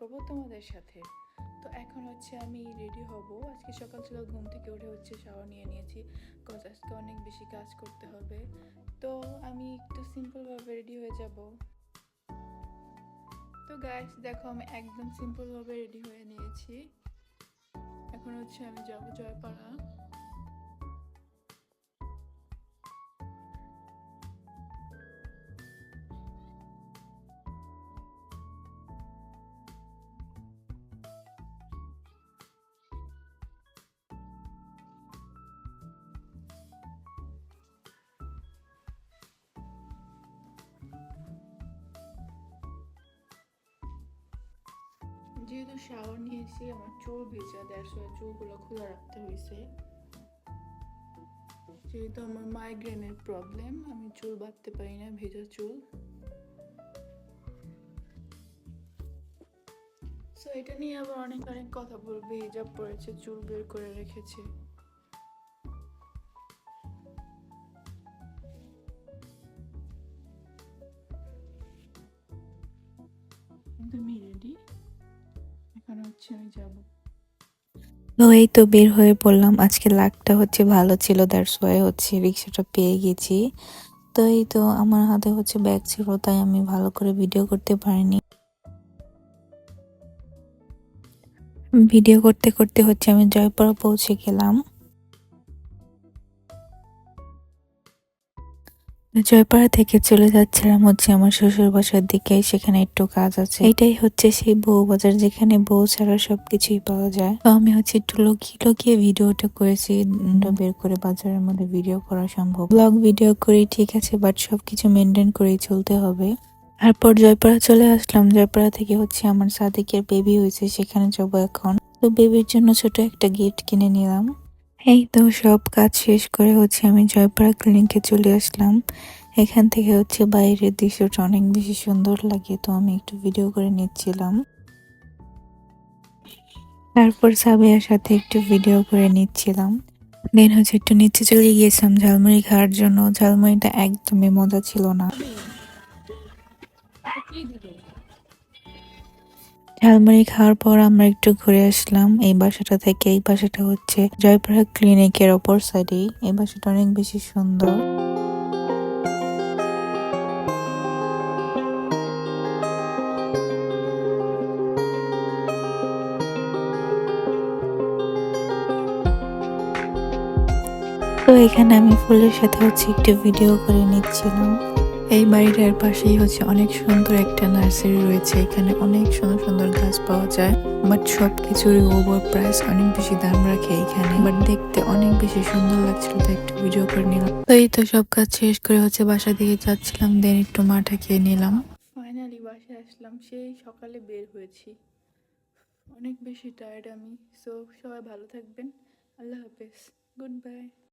করব তোমাদের সাথে। তো এখন হচ্ছে আমি রেডি হব। আজকে সকাল সকাল ঘুম থেকে উঠে হচ্ছে শাওয়ার নিয়ে নিয়েছি, বিকজ আজকে অনেক বেশি কাজ করতে হবে। তো আমি একটু সিম্পলভাবে রেডি হয়ে যাব। তো গাইস দেখো, আমি একদম সিম্পলভাবে রেডি হয়ে নিয়েছি। এখন হচ্ছে আমি যাব জয়পাড়া। যেহেতু শাওয়ার নিয়েছি, আমার চুল ভেজা, দ্যাটস ওয়াই চুলগুলো খোলা রাখতে হয়েছে। যেহেতু আমার মাইগ্রেনের প্রবলেম, আমি চুল বাঁধতে পারি না, ভেজা চুল। সো এটা নিয়ে আবার অনেক অনেক কথা বলবে, হিজাব পরেছে, চুল বের করে রেখেছে। কিন্তু আমি রেডি, এখন হচ্ছে আমি যাবো। তো এই তো বের হয়ে পড়লাম। আজকে লাকটা হচ্ছে ভালো ছিল, দ্যাটস ওয়াই হচ্ছে রিক্সাটা পেয়ে গেছি। তো এই তো আমার হাতে হচ্ছে ব্যাগ ছিল, তাই আমি ভালো করে ভিডিও করতে পারিনি। ভিডিও করতে করতে হচ্ছে আমি জয়পুরা পৌঁছে গেলাম। জয়পাড়া থেকে চলে যাচ্ছিলাম হচ্ছে আমার শ্বশুর বাসার দিকে, সেখানে একটু কাজ আছে। এটাই হচ্ছে সেই বউ বাজার, যেখানে বউ ছাড়া সবকিছুই পাওয়া যায়। তো আমি হচ্ছে একটু লুকিয়ে লুকিয়ে ভিডিওটা করেছি, বের করে বাজারের মধ্যে ভিডিও করা সম্ভব। ব্লগ ভিডিও করি ঠিক আছে, বাট সবকিছু মেনটেন করেই চলতে হবে। তারপর জয়পাড়া চলে আসলাম। জয়পাড়া থেকে হচ্ছে আমার সাদিকের বেবি হয়েছে, সেখানে যাবো এখন। তো বেবির জন্য ছোট একটা গিফট কিনে নিলাম। এই তো সব কাজ শেষ করে হচ্ছে আমি জয়পাড়া ক্লিনিকে চলে আসলাম। এখান থেকে হচ্ছে বাইরের দৃশ্যটা অনেক বেশি সুন্দর লাগে, তো আমি একটু ভিডিও করে নিচ্ছিলাম। তারপর সাবিয়ার সাথে একটু ভিডিও করে নিচ্ছিলাম। দেন হচ্ছে একটু নিচে চলে গিয়েছিলাম ঝালমুড়ি খাওয়ার জন্য। ঝালমুড়িটা একদমই মজা ছিল না। ঝালমুড়ি খাওয়ার পর আমরা একটু ঘুরে আসলাম এই বাসাটা থেকে। এই বাসাটা হচ্ছে জয়পুরহাট ক্লিনিকের অপর সাইডেই। এই বাসাটা অনেক বেশি সুন্দর। তো এখানে আমি ফুলের সাথে হচ্ছে একটু ভিডিও করে নিচ্ছিলাম। এই বাড়িটার পাশেই হচ্ছে অনেক সুন্দর একটা নার্সারি রয়েছে। এখানে অনেক সুন্দর সুন্দর গাছ পাওয়া যায়, বাট সবকিছুরই ওভার প্রাইস, অনেক বেশি দাম রাখে এখানে। বাট দেখতে অনেক বেশি সুন্দর লাগছিল, তাই একটু ভিডিও করে নিলাম। তো এই তো সব কাজ শেষ করে হচ্ছে বাসা দিকে যাচ্ছিলাম, দেন একটু মাঠে খেয়ে নিলাম। ফাইনালি বাসায় আসলাম, সেই সকালে বের হয়েছি, অনেক বেশি টায়ার্ড আমি। সো সবাই ভালো থাকবেন, আল্লাহ হাফেজ, গুড বাই।